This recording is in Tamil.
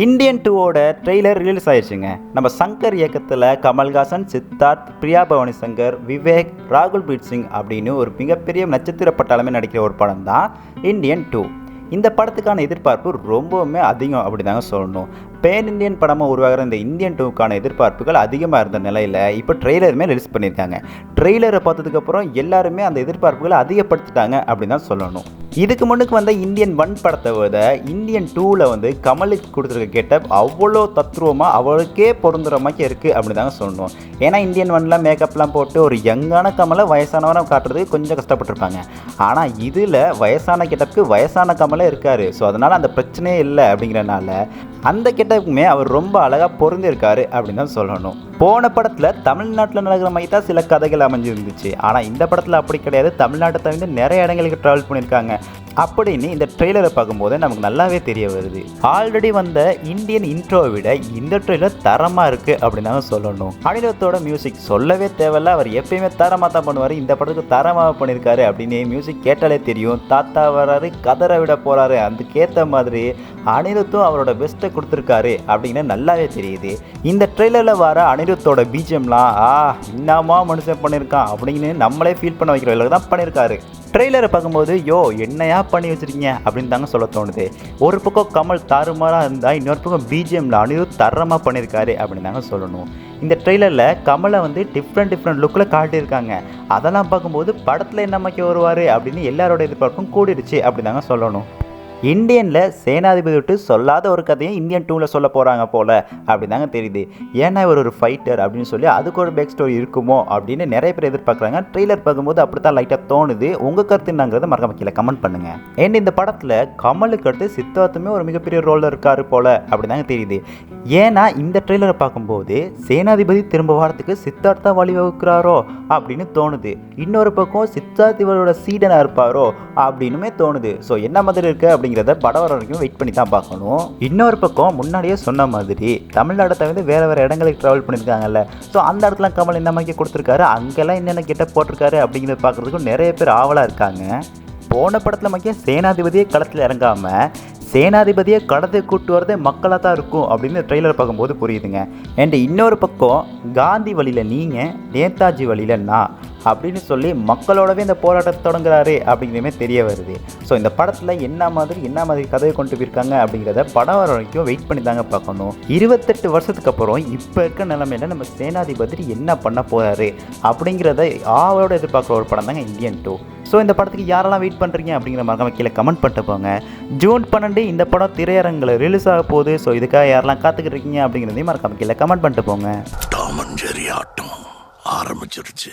இந்தியன் 2ஓட ட்ரெய்லர் ரிலீஸ் ஆயிடுச்சுங்க. நம்ம சங்கர் இயக்கத்தில் கமல்ஹாசன், சித்தார்த், பிரியா பவானி சங்கர், விவேக், ராகுல் பிரீத் சிங் அப்படின்னு ஒரு மிகப்பெரிய நட்சத்திர பட்டாளமே நடிக்கிற ஒரு படம் தான் இந்தியன் 2. இந்த படத்துக்கான எதிர்பார்ப்பு ரொம்பவுமே அதிகம் அப்படி தாங்க சொல்லணும். பேன் இந்தியன் படமாக உருவாகிற இந்த இந்தியன் 2க்கான எதிர்பார்ப்புகள் அதிகமாக இருந்த நிலையில் இப்போ ட்ரெய்லருமே ரிலீஸ் பண்ணியிருக்காங்க. ட்ரெய்லரை பார்த்ததுக்கப்புறம் எல்லாருமே அந்த எதிர்பார்ப்புகளை அதிகப்படுத்திட்டாங்க அப்படின்னு தான் சொல்லணும். இதுக்கு முன்னுக்கு வந்த இந்தியன் 1 படத்தை விட இந்தியன் 2ல் வந்து கமலுக்கு கொடுத்துருக்க கெட்டப் அவ்வளோ தத்ரூபமாக அவளுக்கே பொருந்துற மாதிரி இருக்குது அப்படி தாங்க சொல்லணும். ஏன்னா இந்தியன் 1ல் மேக்கப்லாம் போட்டு ஒரு யங்கான கமலை வயசானவரை காட்டுறதுக்கு கொஞ்சம் கஷ்டப்பட்டுருப்பாங்க. ஆனால் இதில் வயசான கெட்டப்புக்கு வயசான கமலே இருக்கார். ஸோ அதனால் அந்த பிரச்சனையே இல்லை. அப்படிங்கிறனால அந்த கெட்டப்புக்குமே அவர் ரொம்ப அழகாக பொருந்திருக்காரு அப்படின்னு தான் சொல்லணும். போன படத்தில் தமிழ்நாட்டில் நடக்கிற மாதிரி தான் சில கதைகள் அமைஞ்சிருந்துச்சு. ஆனால் இந்த படத்தில் அப்படி கிடையாது. தமிழ்நாட்டை தவிர்த்து நிறைய இடங்களுக்கு ட்ராவல் பண்ணியிருக்காங்க அப்படின்னு இந்த ட்ரெய்லரை பார்க்கும்போது நமக்கு நல்லாவே தெரிய வருது. ஆல்ரெடி வந்த இந்தியன் இன்ட்ரோவை விட இந்த ட்ரெய்லர் தரமாக இருக்குது அப்படின்னு தான் சொல்லணும். அனிருத்தோட மியூசிக் சொல்லவே தேவையில்ல. அவர் எப்பயுமே தரமாக தான் பண்ணுவார். இந்த படத்துக்கு தரமாக பண்ணியிருக்காரு அப்படின்னு மியூசிக் கேட்டாலே தெரியும். தாத்தா வராரு, கதரை விட போகிறாரு, அதுக்கேற்ற மாதிரி அனிருத்தும் அவரோட பெஸ்ட்டை கொடுத்துருக்காரு அப்படின்னு நல்லாவே தெரியுது. இந்த ட்ரெய்லரில் வர அனிருத்தோட பிஜிஎம்லாம் இன்னமா மனுஷன் பண்ணியிருக்கான் அப்படின்னு நம்மளே ஃபீல் பண்ண வைக்கிற அளவுக்கு தான் பண்ணியிருக்காரு. ட்ரெய்லரை பார்க்கும்போது என்னையா பண்ணி வச்சுருக்கீங்க அப்படின்னு தாங்க சொல்ல தோணுது. ஒரு பக்கம் கமல் தாறுமாறாக இருந்தால் இன்னொரு பக்கம் பிஜிஎம்ல அனிருத் தரமாக பண்ணியிருக்காரு அப்படின்னு தாங்க சொல்லணும். இந்த ட்ரெய்லரில் கமலை வந்து டிஃப்ரெண்ட் லுக்கில் காட்டியிருக்காங்க. அதெல்லாம் பார்க்கும்போது படத்தில் என்ன மாதிரி வருவார் அப்படின்னு எல்லாரோட எதிர்பார்ப்பும் கூடிடுச்சு அப்படி தாங்க சொல்லணும். இந்தியனில் சேனாதிபதி விட்டு சொல்லாத ஒரு கதையை இந்தியன் 2ல் சொல்ல போகிறாங்க போல் அப்படி தாங்க தெரியுது. ஏன்னா இவர் ஒரு ஃபைட்டர் அப்படின்னு சொல்லி அதுக்கு ஒரு பேக் ஸ்டோரி இருக்குமோ அப்படின்னு நிறைய பேர் எதிர்பார்க்குறாங்க. ட்ரெய்லர் பார்க்கும்போது அப்படி தான் லைட்டாக தோணுது. உங்கள் கருத்து என்னங்கிறத மறக்காம கீழே கமெண்ட் பண்ணுங்கள். ஏன்னா இந்த படத்தில் கமலுக்கு அடுத்து சித்தார்த்துமே ஒரு மிகப்பெரிய ரோலில் இருக்காரு போல் அப்படி தாங்க தெரியுது. ஏன்னா இந்த ட்ரெய்லரை பார்க்கும்போது சேனாதிபதி திரும்ப வாரத்துக்கு சித்தார்த்தா வழிவகுக்கிறாரோ அப்படின்னு தோணுது. இன்னொரு பக்கம் சித்தார்த் இவரோட சீடனாக இருப்பாரோ அப்படின்னுமே தோணுது. ஸோ என்ன மாதிரி இருக்குது அப்படிங்கிறத படம் வர வரைக்கும் வெயிட் பண்ணி தான் பார்க்கணும். இன்னொரு பக்கம் முன்னாடியே சொன்ன மாதிரி தமிழ்நாட்டை தவிர்த்து வேறு இடங்களுக்கு ட்ராவல் பண்ணியிருக்காங்கல்ல. ஸோ அந்த இடத்துல கமல் என்ன மாதிரி கொடுத்துருக்காரு, அங்கெல்லாம் என்னென்ன கெட்ட போட்டிருக்காரு அப்படிங்கிறத பார்க்குறதுக்கும் நிறைய பேர் ஆவலாக இருக்காங்க. போன படத்தில் மக்கள் சேனாதிபதியே களத்தில் இறங்காமல் சேனாதிபதியை கடத்தை கூட்டு வரதே மக்களாக தான் இருக்கும் அப்படின்னு ட்ரெய்லர் பார்க்கும்போது புரியுதுங்க. அண்ட் இன்னொரு பக்கம் காந்தி வழியில் நீங்கள், நேதாஜி வழியில் நான் அப்படின்னு சொல்லி மக்களோடவே இந்த போராட்டத்தை தொடங்குறாரு அப்படிங்கிறமே தெரிய வருது. ஸோ இந்த படத்தில் என்ன மாதிரி கதையை கொண்டு போயிருக்காங்க அப்படிங்கிறத படம் வர வரைக்கும் வெயிட் பண்ணி தாங்க பார்க்கணும். 28 வருஷத்துக்கு அப்புறம் இப்போ இருக்க நிலைமையில நம்ம சேனாதிபதி என்ன பண்ண போகிறாரு அப்படிங்கிறத ஆவலோட எதிர்பார்க்குற ஒரு படம் தாங்க இந்தியன் 2. ஸோ இந்த படத்துக்கு யாரெல்லாம் வெயிட் பண்ணுறீங்க அப்படிங்கிற மறக்காம கீழே கமெண்ட் பண்ணிட்டு போங்க. ஜூன் 12 இந்த படம் திரையரங்கில் ரிலீஸ் ஆக போகுது. ஸோ இதுக்காக யாரெல்லாம் காத்துக்கிட்டு இருக்கீங்க அப்படிங்கிறதையும் மறக்காம கீழே கமெண்ட் பண்ணிட்டு போங்க. டாம் அண்ட் ஜெர்ரி ஆட்டம் ஆரம்பிச்சிருச்சு.